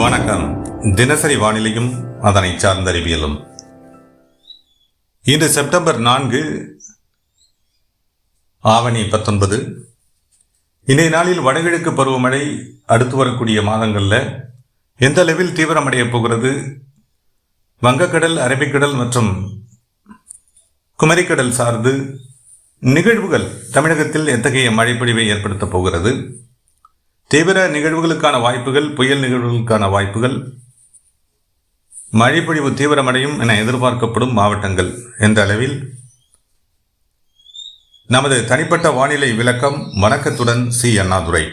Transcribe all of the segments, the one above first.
வணக்கம். தினசரி வானிலையும் அதனை சார்ந்த அறிவியலும். இன்று செப்டம்பர் 4 ஆவணி 19. இன்றைய நாளில் வடகிழக்கு பருவமழை அடுத்து வரக்கூடிய மாதங்களில் எந்த அளவில் தீவிரமடைய போகிறது, வங்கக்கடல், அரபிக்கடல் மற்றும் குமரிக்கடல் சார்ந்து நிகழ்வுகள் தமிழகத்தில் எத்தகைய மழைப்பொழிவை ஏற்படுத்தப் போகிறது, தீவிர நிகழ்வுகளுக்கான வாய்ப்புகள், புயல் நிகழ்வுகளுக்கான வாய்ப்புகள், மழைப்பொழிவு தீவிரமடையும் என எதிர்பார்க்கப்படும் மாவட்டங்கள் என்ற அளவில் நமது தனிப்பட்ட வானிலை விளக்கம். வணக்கத்துடன் சி. அண்ணாதுரை.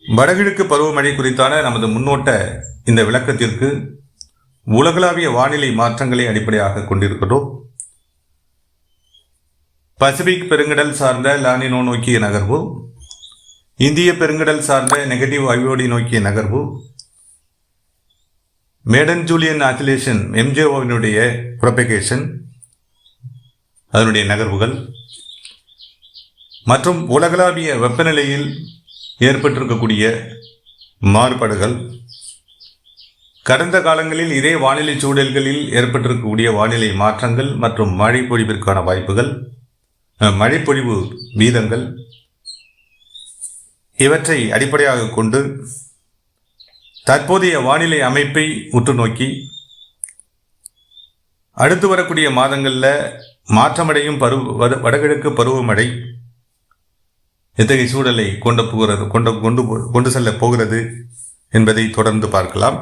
வடகிழக்கு பருவமழை குறித்தான நமது முன்னோட்ட இந்த விளக்கத்திற்கு உலகளாவிய வானிலை மாற்றங்களை அடிப்படையாக கொண்டிருக்கிறோம். பசிபிக் பெருங்கடல் சார்ந்த லானினோ நோக்கிய நகர்வு, இந்திய பெருங்கடல் சார்ந்த நெகட்டிவ் ஐஓடி நோக்கிய நகர்வு, மேடன் ஜூலியன் ஆசிலேஷன் எம்ஜேஓவினுடைய புரபகேஷன், அதனுடைய நகர்வுகள் மற்றும் உலகளாவிய வெப்பநிலையில் ஏற்பட்டிருக்கக்கூடிய மாறுபாடுகள், கடந்த காலங்களில் இதே வானிலை சூழல்களில் ஏற்பட்டிருக்கக்கூடிய வானிலை மாற்றங்கள் மற்றும் மழைப்பொழிவிற்கான வாய்ப்புகள், மழைப்பொழிவு வீதங்கள், இவற்றை அடிப்படையாக கொண்டு தற்போதைய வானிலை அமைப்பை உற்று நோக்கி அடுத்து வரக்கூடிய மாதங்களில் மாற்றமடையும் வடகிழக்கு பருவமழை எத்தகைய சூழலை கொண்டு செல்ல போகிறது என்பதை தொடர்ந்து பார்க்கலாம்.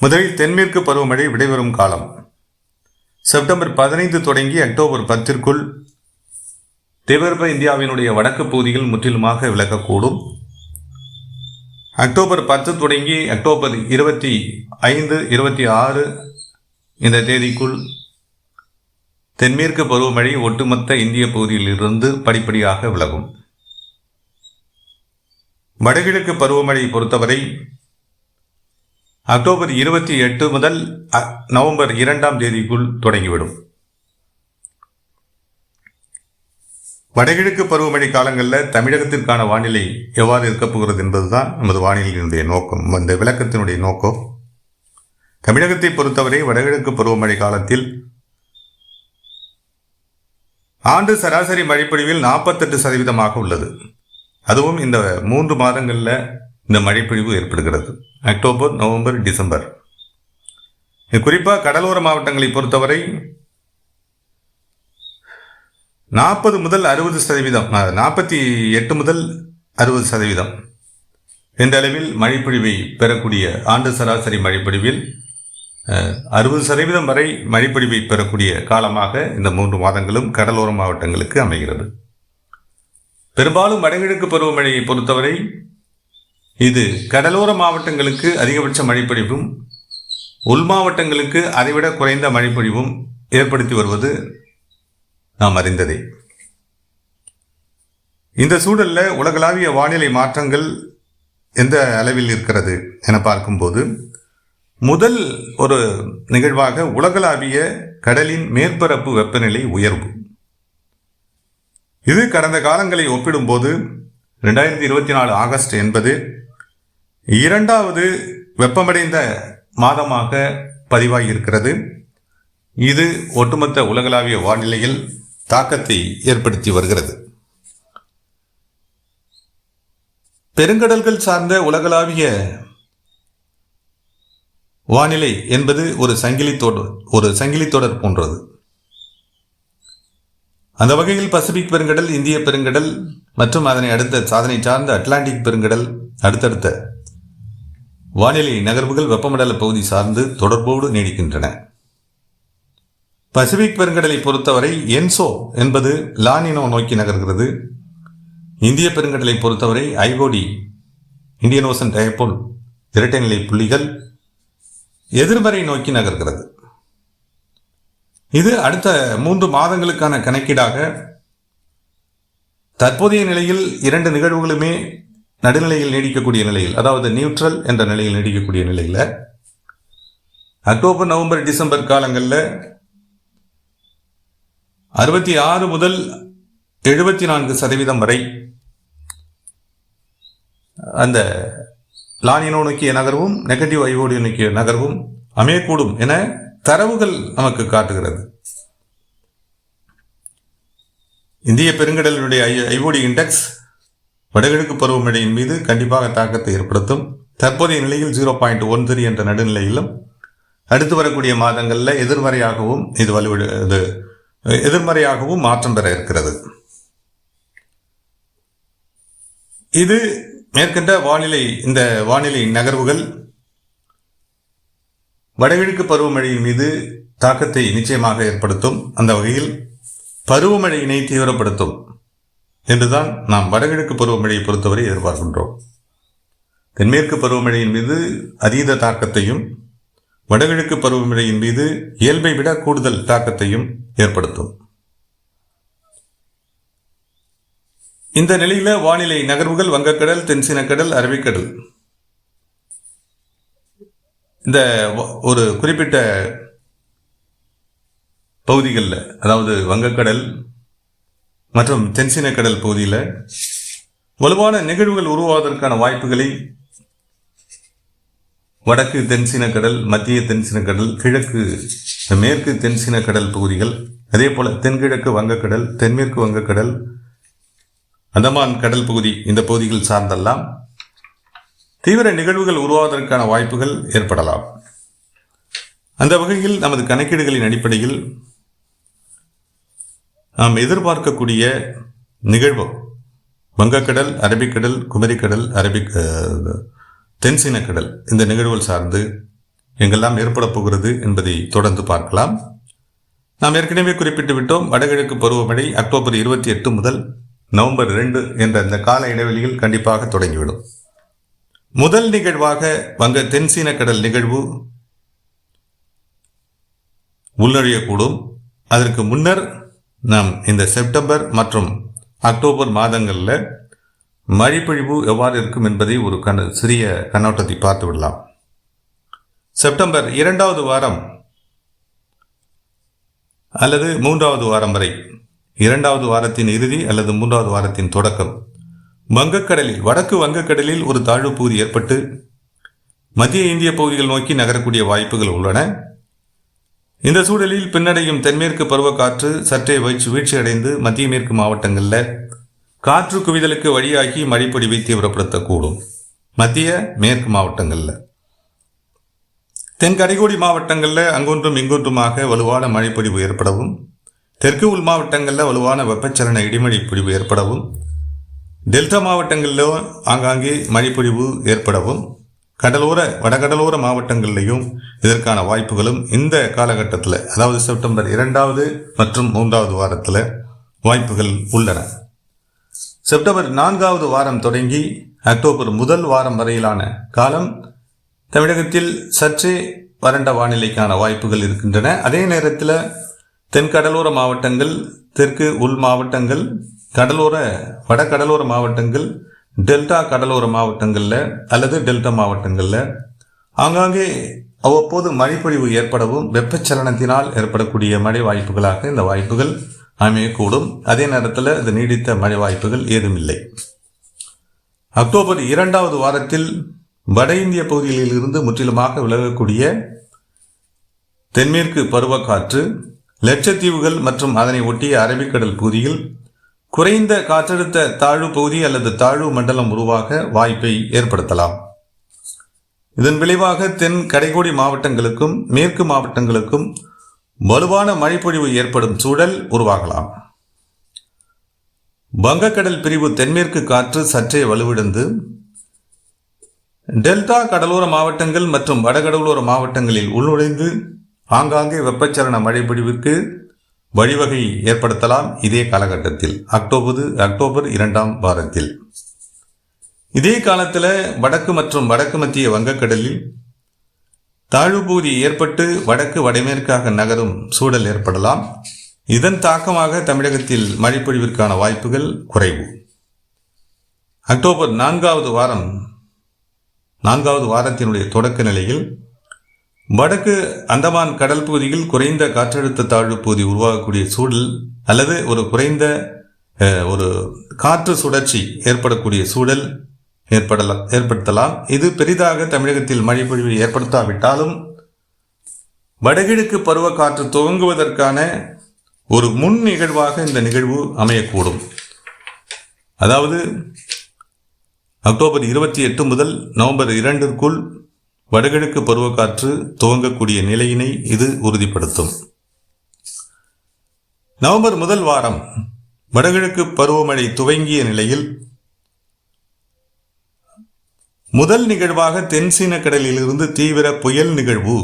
முதலில் தென்மேற்கு பருவமழை விடைபெறும் காலம் செப்டம்பர் 15 தொடங்கி அக்டோபர் 10 தென்வெப்ப இந்தியாவினுடைய வடக்கு பகுதிகள் முற்றிலுமாக விலகக்கூடும். அக்டோபர் 10 தொடங்கி அக்டோபர் 25, 26 இந்த தேதிக்குள் தென்மேற்கு பருவமழை ஒட்டுமொத்த இந்திய பகுதியிலிருந்து படிப்படியாக விலகும். வடகிழக்கு பருவமழை பொறுத்தவரை அக்டோபர் 28 முதல் நவம்பர் 2ஆம் தேதிக்குள் தொடங்கிவிடும். வடகிழக்கு பருவமழை காலங்களில் தமிழகத்திற்கான வானிலை எவ்வாறு இருக்கப் போகிறது என்பதுதான் நமது வானிலையினுடைய நோக்கம், இந்த விளக்கத்தினுடைய நோக்கம். தமிழகத்தை பொறுத்தவரை வடகிழக்கு பருவமழை காலத்தில் ஆண்டு சராசரி மழைப்பொழிவில் 48% உள்ளது. அதுவும் இந்த 3 மாதங்களில் இந்த மழைப்பொழிவு ஏற்படுகிறது, அக்டோபர், நவம்பர், டிசம்பர். குறிப்பாக கடலோர மாவட்டங்களை பொறுத்தவரை 40 முதல் 60%, 48 முதல் 60% என்ற அளவில் மழைப்பொழிவை பெறக்கூடிய, ஆண்டு சராசரி மழைப்பொழிவில் 60% வரை மழைப்பொழிவை பெறக்கூடிய காலமாக இந்த 3 மாதங்களும் கடலோர மாவட்டங்களுக்கு அமைகிறது. பெரும்பாலும் வடகிழக்கு பருவமழையை பொறுத்தவரை இது கடலோர மாவட்டங்களுக்கு அதிகபட்ச மழைப்பொழிவும், உள் மாவட்டங்களுக்கு அதைவிட குறைந்த மழைப்பொழிவும் ஏற்படுத்தி வருவது நாம் அறிந்ததே. இந்த சூழலில் உலகளாவிய வானிலை மாற்றங்கள் எந்த அளவில் இருக்கிறது என பார்க்கும்போது, முதல் ஒரு நிகழ்வாக உலகளாவிய கடலின் மேற்பரப்பு வெப்பநிலை உயர்வு. இது கடந்த காலங்களை ஒப்பிடும்போது 2024 ஆகஸ்ட் என்பது 2வது வெப்பமடைந்த மாதமாக பதிவாகியிருக்கிறது. இது ஒட்டுமொத்த உலகளாவிய வானிலையில் தாக்கத்தை ஏற்படுத்தி வருகிறது. பெருங்கடல்கள் சார்ந்த உலகளாவிய வானிலை என்பது ஒரு சங்கிலி தொடர் போன்றது. அந்த வகையில் பசிபிக் பெருங்கடல், இந்திய பெருங்கடல் மற்றும் அதனை சார்ந்த அட்லாண்டிக் பெருங்கடல் அடுத்தடுத்த வானிலை நகர்வுகள் வெப்பமண்டல பகுதி சார்ந்து தொடர்போடு நீடிக்கின்றன. பசிபிக் பெருங்கடலை பொறுத்தவரை என்சோ என்பது லானினோ நோக்கி நகர்கிறது. இந்திய பெருங்கடலை பொறுத்தவரை ஐஓடி, இந்தியன் ஓசன் டைபோல் இரட்டைநிலை புள்ளிகள் எதிர்மறை நோக்கி நகர்கிறது. இது அடுத்த 3 மாதங்களுக்கான கணக்கீடாக தற்போதைய நிலையில் 2 நிகழ்வுகளுமே நடுநிலையில் நீடிக்கக்கூடிய நிலையில், அதாவது நியூட்ரல் என்ற நிலையில் நீடிக்கக்கூடிய நிலையில் அக்டோபர், நவம்பர், டிசம்பர் காலங்களில் 66 முதல் 74% வரை அந்த லானினோ நோக்கிய நகர்வும் நெகட்டிவ் ஐஓடி நோக்கிய நகர்வும் அமையக்கூடும் என தரவுகள் நமக்கு காட்டுகிறது. இந்திய பெருங்கடலினுடைய ஐஓடி இண்டெக்ஸ் வடகிழக்கு பருவமழையின் மீது கண்டிப்பாக தாக்கத்தை ஏற்படுத்தும். தற்போதைய நிலையில் 0.13 என்ற நடுநிலையிலும் அடுத்து வரக்கூடிய மாதங்களில் எதிர்மறையாகவும் மாற்றம் பெற இருக்கிறது. இது மேற்கண்ட இந்த வானிலை நகர்வுகள் வடகிழக்கு பருவமழையின் மீது தாக்கத்தை நிச்சயமாக ஏற்படுத்தும். அந்த வகையில் பருவமழையினை தீவிரப்படுத்தும் என்றுதான் நாம் வடகிழக்கு பருவமழையை பொறுத்தவரை எதிர்பார்க்கின்றோம். தென்மேற்கு பருவமழையின் மீது அதீத தாக்கத்தையும் வடகிழக்கு பருவமழையின் மீது இயல்பை விட கூடுதல் தாக்கத்தையும் ஏற்படுத்தும். இந்த நிலையில வானிலை நகர்வுகள் வங்கக்கடல், தென்சீனக்கடல், அரபிக்கடல் இந்த ஒரு குறிப்பிட்ட பகுதிகளில், அதாவது வங்கக்கடல் மற்றும் தென்சீனக்கடல் பகுதியில் வலுவான நிகழ்வுகள் உருவாவதற்கான வாய்ப்புகளை வடக்கு தென்சீனக்கடல், மத்திய தென்சீனக்கடல், கிழக்கு மேற்கு தென்சீனக்கடல் பகுதிகள், அதே போல தென்கிழக்கு வங்கக்கடல், தென்மேற்கு வங்கக்கடல், அந்தமான் கடல் பகுதி, இந்த பகுதிகள் சார்ந்தெல்லாம் தீவிர நிகழ்வுகள் உருவாவதற்கான வாய்ப்புகள் ஏற்படலாம். அந்த வகையில் நமது கணக்கீடுகளின் அடிப்படையில் நாம் எதிர்பார்க்கக்கூடிய நிகழ்வு வங்கக்கடல், அரபிக்கடல், குமரிக்கடல், தென்சீனக்கடல் இந்த நிகழ்வுகள் சார்ந்து எங்கெல்லாம் ஏற்பட போகிறது என்பதை தொடர்ந்து பார்க்கலாம். நாம் ஏற்கனவே குறிப்பிட்டு விட்டோம். வடகிழக்கு பருவமழை அக்டோபர் 28 முதல் நவம்பர் 2 என்ற இந்த கால இடைவெளியில் கண்டிப்பாக தொடங்கிவிடும். முதல் நிகழ்வாக தென்சீனக்கடல் நிகழ்வு உள்நுழையக்கூடும். அதற்கு முன்னர் நாம் இந்த செப்டம்பர் மற்றும் அக்டோபர் மாதங்களில் மழைப்பொழிவு எவ்வாறு இருக்கும் என்பதை ஒரு சிறிய கண்ணோட்டத்தை பார்த்து விடலாம். செப்டம்பர் 2வது வாரம் அல்லது 3வது வாரம் வரை, 2வது வாரத்தின் இறுதி அல்லது 3வது வாரத்தின் தொடக்கம், வங்கக்கடலில், வடக்கு வங்கக்கடலில் ஒரு தாழ்வு பகுதி ஏற்பட்டு மத்திய இந்திய பகுதிகள் நோக்கி நகரக்கூடிய வாய்ப்புகள் உள்ளன. இந்த சூழலில் பின்னடையும் தென்மேற்கு பருவக்காற்று சற்றே வீழ்ச்சியடைந்து மத்திய மேற்கு மாவட்டங்களில் காற்று குவிதலுக்கு வழியாகி மழைப்பொழிவை தீவிரப்படுத்தக்கூடும். மத்திய மேற்கு மாவட்டங்களில், தென்கரைகோடி மாவட்டங்களில் அங்கொன்றும் இங்கொன்றுமாக வலுவான மழைப்பொழிவு ஏற்படவும், தெற்கு உள் மாவட்டங்களில் வலுவான வெப்பச்சலன இடிமழை பொழிவு ஏற்படவும், டெல்டா மாவட்டங்களிலும் ஆங்காங்கே மழைப்பொழிவு ஏற்படவும், வடகடலோர மாவட்டங்களிலையும் இதற்கான வாய்ப்புகளும் இந்த காலகட்டத்தில், அதாவது செப்டம்பர் 2வது மற்றும் 3வது வாரத்தில் வாய்ப்புகள் உள்ளன. செப்டம்பர் 4வது வாரம் தொடங்கி அக்டோபர் முதல் வாரம் வரையிலான காலம் தமிழகத்தில் சற்றே வறண்ட வானிலைக்கான வாய்ப்புகள் இருக்கின்றன. அதே நேரத்தில் தென்கடலோர மாவட்டங்கள், தெற்கு உள் மாவட்டங்கள், வடகடலோர மாவட்டங்கள், டெல்டா கடலோர மாவட்டங்களில் அல்லது டெல்டா மாவட்டங்களில் ஆங்காங்கே அவ்வப்போது மழைப்பொழிவு ஏற்படவும், வெப்பச்சலனத்தினால் ஏற்படக்கூடிய மழை வாய்ப்புகளாக இந்த வாய்ப்புகள் அமையக்கூடும். அதே நேரத்தில் இது நீடித்த மழை வாய்ப்புகள் ஏதும் இல்லை. அக்டோபர் 2வது வாரத்தில் வட இந்திய பகுதிகளில் இருந்து முற்றிலுமாக விலகக்கூடிய தென்மேற்கு பருவக்காற்று லட்சத்தீவுகள் மற்றும் அதனை ஒட்டிய அரபிக்கடல் பகுதியில் குறைந்த காற்றழுத்த தாழ்வு பகுதி அல்லது தாழ்வு மண்டலம் உருவாக வாய்ப்பை ஏற்படுத்தலாம். இதன் விளைவாக தென் கடைக்கோடி மாவட்டங்களுக்கும் மேற்கு மாவட்டங்களுக்கும் வலுவான மழைப்பொழிவு ஏற்படும் சூழல் உருவாகலாம். வங்கக்கடல் பிரிவு தென்மேற்கு காற்று சற்றே வலுவிழந்து டெல்டா கடலோர மாவட்டங்கள் மற்றும் வடகடலோர மாவட்டங்களில் உள்நுழைந்து ஆங்காங்கே வெப்பச்சலன மழைப்பொழிவுக்கு வழிவகை ஏற்படுத்தலாம். இதே காலகட்டத்தில் அக்டோபர் 2ஆம் வாரத்தில், இதே காலத்தில் வடக்கு மற்றும் வடக்கு மத்திய வங்கக்கடலில் தாழ்வு பகுதி ஏற்பட்டு வடக்கு வடமேற்காக நகரும் சூழல் ஏற்படலாம். இதன் தாக்கமாக தமிழகத்தில் மழைப்பொழிவிற்கான வாய்ப்புகள் குறைவு. அக்டோபர் 4வது வாரத்தினுடைய தொடக்க நிலையில் வடக்கு அந்தமான் கடல் பகுதியில் குறைந்த காற்றழுத்த தாழ்வு பகுதி உருவாகக்கூடிய சூழல் அல்லது ஒரு குறைந்த ஒரு காற்று சுழற்சி ஏற்படக்கூடிய சூழல் ஏற்படுத்தலாம். இது பெரிதாக தமிழகத்தில் மழை பொழிவை ஏற்படுத்தாவிட்டாலும் வடகிழக்கு பருவக்காற்று துவங்குவதற்கான ஒரு முன் நிகழ்வாக இந்த நிகழ்வு அமையக்கூடும். அதாவது அக்டோபர் 28 முதல் நவம்பர் 2 வடகிழக்கு பருவக்காற்று துவங்கக்கூடிய நிலையினை இது உறுதிப்படுத்தும். நவம்பர் முதல் வாரம் வடகிழக்கு பருவமழை துவங்கிய நிலையில் முதல் நிகழ்வாக தென்சீன கடலிலிருந்து தீவிர புயல் நிகழ்வு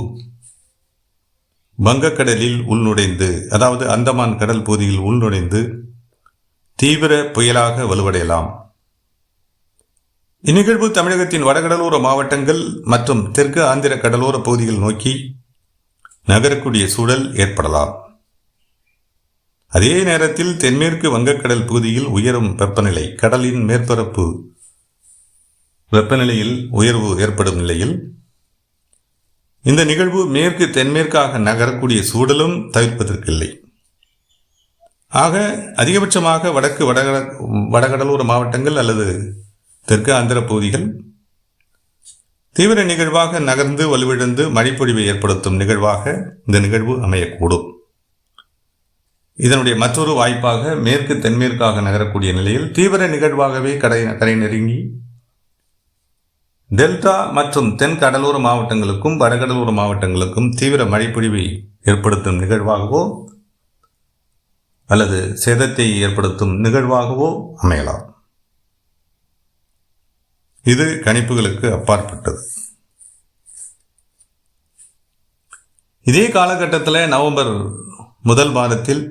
வங்கக்கடலில் உள்நுழைந்து, அதாவது அந்தமான் கடல் பகுதியில் உள்நுழைந்து தீவிர புயலாக வலுவடையலாம். இந்நிகழ்வு தமிழகத்தின் வடகடலோர மாவட்டங்கள் மற்றும் தெற்கு ஆந்திர கடலோர பகுதிகள் நோக்கி நகரக்கூடிய சூழல் ஏற்படலாம். அதே நேரத்தில் தென்மேற்கு வங்கக்கடல் பகுதியில் உயரும் வெப்பநிலை, கடலின் மேற்பரப்பு வெப்பநிலையில் உயர்வு ஏற்படும் நிலையில் இந்த நிகழ்வு மேற்கு தென்மேற்காக நகரக்கூடிய சூழலும் தவிர்ப்பதற்கில்லை. ஆக அதிகபட்சமாக வடக்கு வடகடலோர மாவட்டங்கள் அல்லது தெற்கு ஆந்திர பகுதிகள் தீவிர நிகழ்வாக நகர்ந்து வலுவிழந்து மழைப்பொழிவை ஏற்படுத்தும் நிகழ்வாக இந்த நிகழ்வு அமையக்கூடும். இதனுடைய மற்றொரு வாய்ப்பாக மேற்கு தென்மேற்காக நகரக்கூடிய நிலையில் தீவிர நிகழ்வாகவே கரை நெருங்கி டெல்டா மற்றும் தென் கடலோர மாவட்டங்களுக்கும் வடகடலோர மாவட்டங்களுக்கும் தீவிர மழைப்பொழிவை ஏற்படுத்தும் நிகழ்வாகவோ அல்லது சேதத்தை ஏற்படுத்தும் நிகழ்வாகவோ அமையலாம். இது கணிப்புகளுக்கு அப்பாற்பட்டது. இதே காலகட்டத்தில் நவம்பர் முதல் வாரத்தில்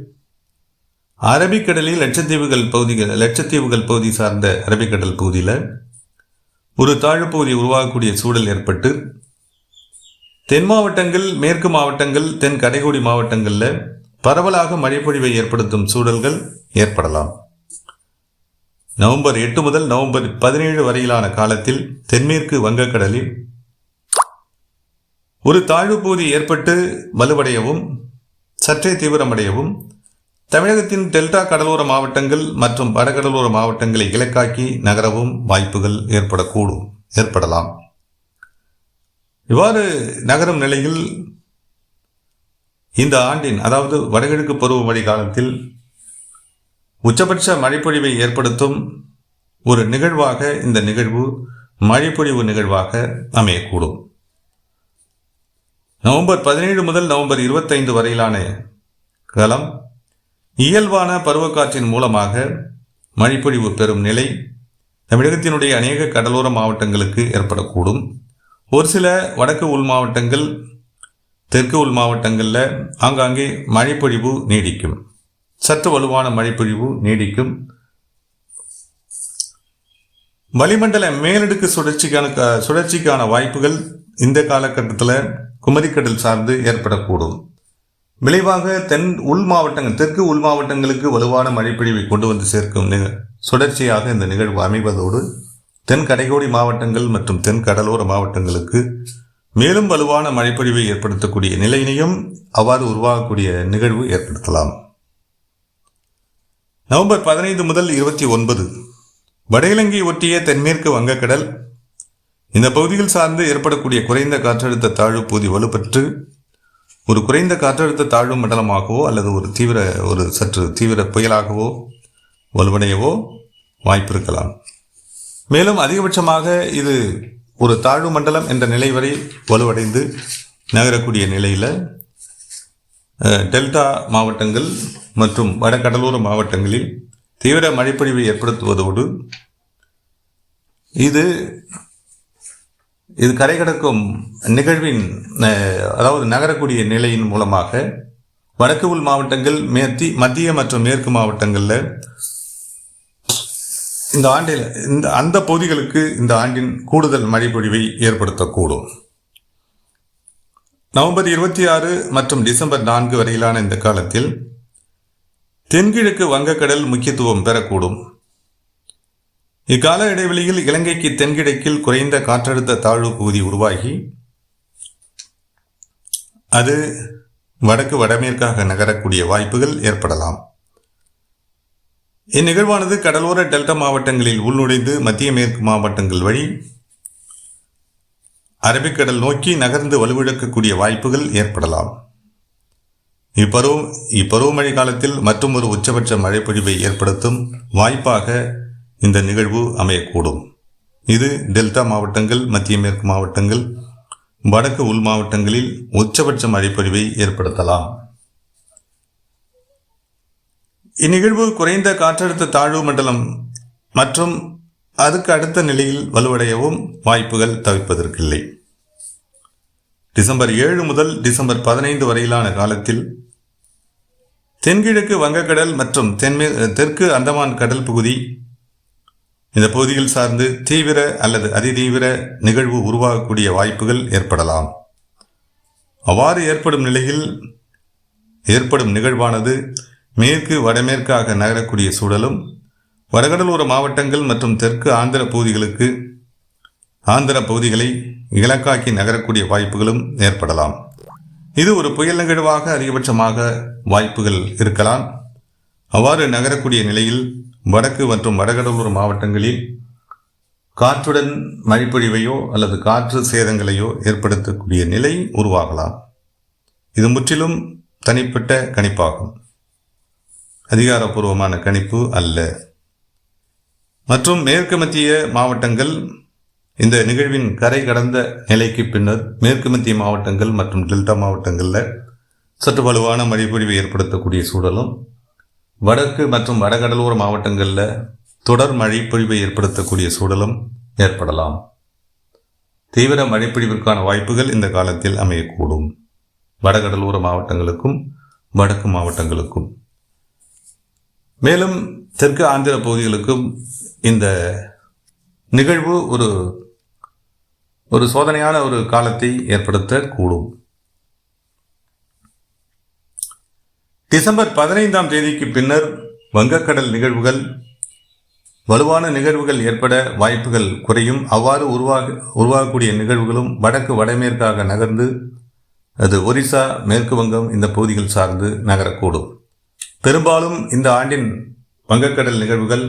அரபிக்கடலில் லட்சத்தீவுகள் பகுதி சார்ந்த அரபிக்கடல் பகுதியில் ஒரு தாழ்வு பகுதி உருவாகக்கூடிய சூழல் ஏற்பட்டு தென் மாவட்டங்கள், மேற்கு மாவட்டங்கள், தென் கடைக்கோடி மாவட்டங்களில் பரவலாக மழைப்பொழிவை ஏற்படுத்தும் சூழல்கள் ஏற்படலாம். நவம்பர் 8 முதல் நவம்பர் 17 வரையிலான காலத்தில் தென்மேற்கு வங்கக்கடலில் ஒரு தாழ்வு பகுதி ஏற்பட்டு வலுவடையவும் சற்றே தீவிரமடையவும் தமிழகத்தின் டெல்டா கடலோர மாவட்டங்கள் மற்றும் வடகடலோர மாவட்டங்களை இலக்காக்கி நகரவும் வாய்ப்புகள் ஏற்படலாம். இவ்வாறு நகரும் நிலையில் இந்த ஆண்டின், அதாவது வடகிழக்கு பருவமழை காலத்தில் உச்சபட்ச மழைப்பொழிவை ஏற்படுத்தும் ஒரு நிகழ்வாக இந்த நிகழ்வு மழைப்பொழிவு நிகழ்வாக அமையக்கூடும். நவம்பர் 17 முதல் நவம்பர் 25 வரையிலான காலம் இயல்பான பருவக்காற்றின் மூலமாக மழைப்பொழிவு பெறும் நிலை தமிழகத்தினுடைய அநேக கடலோர மாவட்டங்களுக்கு ஏற்படக்கூடும். ஒரு சில வடக்கு உள் மாவட்டங்கள், தெற்கு உள் மாவட்டங்களில் ஆங்காங்கே மழைப்பொழிவு நீடிக்கும், சற்று வலுவான மழைப்பொழிவு நீடிக்கும். வளிமண்டல மேலடுக்கு சுழற்சிக்கான வாய்ப்புகள் இந்த காலகட்டத்தில் குமரிக்கடல் சார்ந்து ஏற்படக்கூடும். விளைவாக தெற்கு உள் மாவட்டங்களுக்கு வலுவான மழைப்பொழிவை கொண்டு வந்து சேர்க்கும் சுழற்சியாக இந்த நிகழ்வு அமைவதோடு தென் கடைக்கோடி மாவட்டங்கள் மற்றும் தென் கடலோர மாவட்டங்களுக்கு மேலும் வலுவான மழைப்பொழிவை ஏற்படுத்தக்கூடிய நிலையினையும் அவ்வாறு உருவாகக்கூடிய நிகழ்வு ஏற்படுத்தலாம். நவம்பர் 15 முதல் 29 வட இலங்கை ஒட்டிய தென்மேற்கு வங்கக்கடல், இந்த பகுதிகள் சார்ந்து ஏற்படக்கூடிய குறைந்த காற்றழுத்த தாழ்வு பகுதி வலுப்பெற்று ஒரு குறைந்த காற்றழுத்த தாழ்வு மண்டலமாகவோ அல்லது ஒரு சற்று தீவிர புயலாகவோ வலுவடையவோ வாய்ப்பு இருக்கலாம். மேலும் அதிகபட்சமாக இது ஒரு தாழ்வு மண்டலம் என்ற நிலை வரை வலுவடைந்து நகரக்கூடிய நிலையில் டெல்டா மாவட்டங்கள் மற்றும் வடகடலோர மாவட்டங்களில் தீவிர மழைப்பொழிவை ஏற்படுத்துவதோடு இது கரை கடக்கும் நிகழ்வின், அதாவது நகரக்கூடிய நிலையின் மூலமாக வடக்கு உள் மாவட்டங்கள், மத்திய மற்றும் மேற்கு மாவட்டங்களில் இந்த ஆண்டில் அந்த பகுதிகளுக்கு இந்த ஆண்டின் கூடுதல் மழைப்பொழிவை ஏற்படுத்தக்கூடும். நவம்பர் 26 மற்றும் டிசம்பர் 4 வரையிலான இந்த காலத்தில் தென்கிழக்கு வங்கக்கடல் முக்கியத்துவம் பெறக்கூடும். இக்கால இடைவெளியில் இலங்கைக்கு தென்கிழக்கில் குறைந்த காற்றழுத்த தாழ்வு பகுதி உருவாகி அது வடமேற்காக நகரக்கூடிய வாய்ப்புகள் ஏற்படலாம். இந்நிகழ்வானது கடலோர டெல்டா மாவட்டங்களில் உள்நுழைந்து மத்திய மேற்கு மாவட்டங்கள் வழி அரபிக்கடல் நோக்கி நகர்ந்து வலுவிழக்கக்கூடிய வாய்ப்புகள் ஏற்படலாம். இப்பருவமழை காலத்தில் மற்றும் ஒரு உச்சபட்ச மழைப்பொழிவை ஏற்படுத்தும் வாய்ப்பாக இந்த நிகழ்வு அமையக்கூடும். இது டெல்டா மாவட்டங்கள், மத்திய மேற்கு மாவட்டங்கள், வடக்கு உள் மாவட்டங்களில் உச்சபட்ச மழைப்பொழிவை ஏற்படுத்தலாம். இந்நிகழ்வு குறைந்த காற்றழுத்த தாழ்வு மண்டலம் மற்றும் அதுக்கு அடுத்த நிலையில் வலுவடையவும் வாய்ப்புகள் தவிர்ப்பதற்கில்லை. டிசம்பர் 7 முதல் டிசம்பர் 15 வரையிலான காலத்தில் தென்கிழக்கு வங்கக்கடல் மற்றும் தெற்கு அந்தமான் கடல் பகுதி, இந்த பகுதியில் சார்ந்து தீவிர அல்லது அதிதீவிர நிகழ்வு உருவாகக்கூடிய வாய்ப்புகள் ஏற்படலாம். அவ்வாறு ஏற்படும் நிலையில் ஏற்படும் நிகழ்வானது மேற்கு வடமேற்காக நகரக்கூடிய சூழலும், வடகடலோர மாவட்டங்கள் மற்றும் தெற்கு ஆந்திர பகுதிகளை இலக்காக்கி நகரக்கூடிய வாய்ப்புகளும் ஏற்படலாம். இது ஒரு புயல் நிகழ்வாக அதிகபட்சமாக வாய்ப்புகள் இருக்கலாம். அவ்வாறு நகரக்கூடிய நிலையில் வடக்கு மற்றும் வடகடலோர மாவட்டங்களில் காற்றுடன் மழைப்பொழிவையோ அல்லது காற்று சேதங்களையோ ஏற்படுத்தக்கூடிய நிலை உருவாகலாம். இது முற்றிலும் தனிப்பட்ட கணிப்பாகும், அதிகாரப்பூர்வமான கணிப்பு அல்ல. மற்றும் மேற்கு மத்திய மாவட்டங்கள் இந்த நிகழ்வின் கரை கடந்த நிலைக்கு பின்னர் மேற்கு மத்திய மாவட்டங்கள் மற்றும் டெல்டா மாவட்டங்களில் சற்று வலுவான மழைப்பொழிவை ஏற்படுத்தக்கூடிய சூழலும், வடக்கு மற்றும் வடகடலோர மாவட்டங்களில் தொடர் மழைப்பொழிவை ஏற்படுத்தக்கூடிய சூழலும் ஏற்படலாம். தீவிர மழைப்பொழிவிற்கான வாய்ப்புகள் இந்த காலத்தில் அமையக்கூடும், வடகடலோர மாவட்டங்களுக்கும் வடக்கு மாவட்டங்களுக்கும். மேலும் தெற்கு ஆந்திர பகுதிகளுக்கும் இந்த நிகழ்வு ஒரு சோதனையான ஒரு காலத்தை ஏற்படுத்தக்கூடும். டிசம்பர் 15ஆம் தேதிக்கு பின்னர் வங்கக்கடல் நிகழ்வுகள், வலுவான நிகழ்வுகள் ஏற்பட வாய்ப்புகள் குறையும். அவ்வாறு உருவாகக்கூடிய நிகழ்வுகளும் வடக்கு வடமேற்காக நகர்ந்து அது ஒரிசா, மேற்கு வங்கம் இந்த பகுதிகள் சார்ந்து நகரக்கூடும். பெரும்பாலும் இந்த ஆண்டின் வங்கக்கடல் நிகழ்வுகள்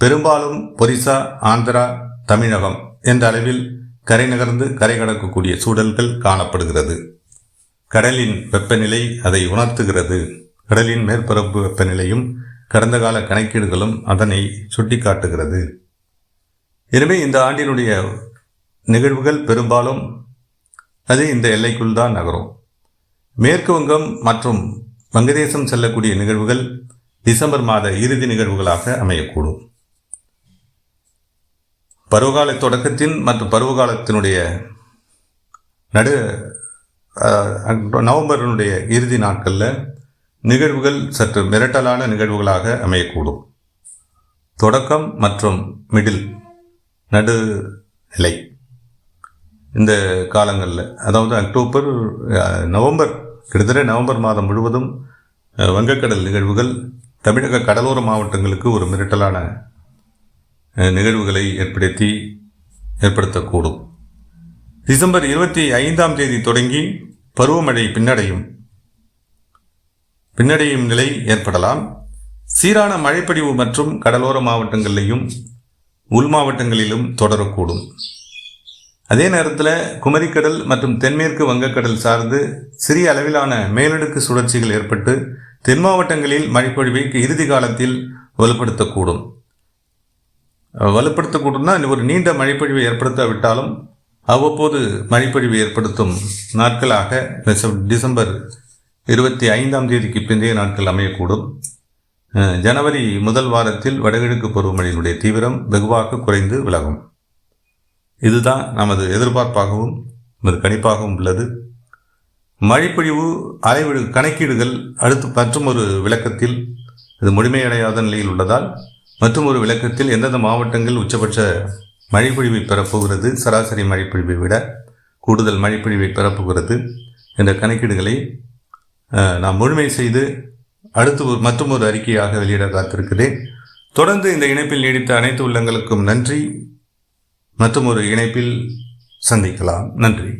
பெரும்பாலும் ஒரிசா, ஆந்திரா, தமிழகம் என்ற அளவில் கரை நகர்ந்து கரை கடக்கக்கூடிய சூழல்கள் காணப்படுகிறது. கடலின் வெப்பநிலை அதை உணர்த்துகிறது. கடலின் மேற்பரப்பு வெப்பநிலையும் கடந்த கால கணக்கீடுகளும் அதனை சுட்டிக்காட்டுகிறது. எனவே இந்த ஆண்டினுடைய நிகழ்வுகள் பெரும்பாலும் அது இந்த எல்லைக்குள் தான் நகரும். மேற்கு வங்கம் மற்றும் வங்கதேசம் செல்லக்கூடிய நிகழ்வுகள் டிசம்பர் மாத இறுதி நிகழ்வுகளாக அமையக்கூடும். பருவகால தொடக்கத்தின் மற்றும் பருவகாலத்தினுடைய நவம்பரினுடைய இறுதி நாட்களில் நிகழ்வுகள் சற்று மிரட்டலான நிகழ்வுகளாக அமையக்கூடும். தொடக்கம் மற்றும் நடு நிலை இந்த காலங்களில், அதாவது அக்டோபர், நவம்பர், கிட்டத்தட்ட நவம்பர் மாதம் முழுவதும் வங்கக்கடல் நிகழ்வுகள் தமிழக கடலோர மாவட்டங்களுக்கு ஒரு மிரட்டலான நிகழ்வுகளை ஏற்படுத்தக்கூடும். டிசம்பர் 25ஆம் தேதி தொடங்கி பருவமழை பின்னடையும் நிலை ஏற்படலாம். சீரான மழைப்பொழிவு மற்றும் கடலோர மாவட்டங்களிலும் உள் மாவட்டங்களிலும் தொடரக்கூடும். அதே நேரத்தில் குமரிக்கடல் மற்றும் தென்மேற்கு வங்கக்கடல் சார்ந்து சிறிய அளவிலான மேலடுக்கு சுழற்சிகள் ஏற்பட்டு தென் மாவட்டங்களில் மழைப்பொழிவை இறுதி காலத்தில் வலுப்படுத்தக்கூடும்னா ஒரு நீண்ட மழைப்பொழிவை ஏற்படுத்தாவிட்டாலும் அவ்வப்போது மழைப்பொழிவு ஏற்படுத்தும் நாட்களாக டிசம்பர் 25ஆம் தேதிக்கு பிந்தைய நாட்கள் அமையக்கூடும். ஜனவரி முதல் வாரத்தில் வடகிழக்கு பருவமழையினுடைய தீவிரம் வெகுவாக குறைந்து விலகும். இதுதான் நமது எதிர்பார்ப்பாகவும் நமது கணிப்பாகவும் உள்ளது. மழைப்பொழிவு அளவீடு கணக்கீடுகள் அடுத்து மற்றும் ஒரு விளக்கத்தில் இது முழுமையடையாத நிலையில் உள்ளதால் மற்றும் ஒரு விளக்கத்தில் எந்தெந்த மாவட்டங்கள் உச்சபட்ச மழைப்பொழிவை பெறப்போகிறது, சராசரி மழைப்பொழிவை விட கூடுதல் மழைப்பொழிவை பெறப்போகிறது என்ற கணக்கீடுகளை நாம் முழுமை செய்து அடுத்து மற்றும் ஒரு அறிக்கையாக வெளியிட காத்திருக்கிறேன். தொடர்ந்து இந்த இணைப்பில் நீடித்த அனைத்து உள்ளங்களுக்கும் நன்றி. மற்றும் ஒரு இணைப்பில் சந்திக்கலாம். நன்றி.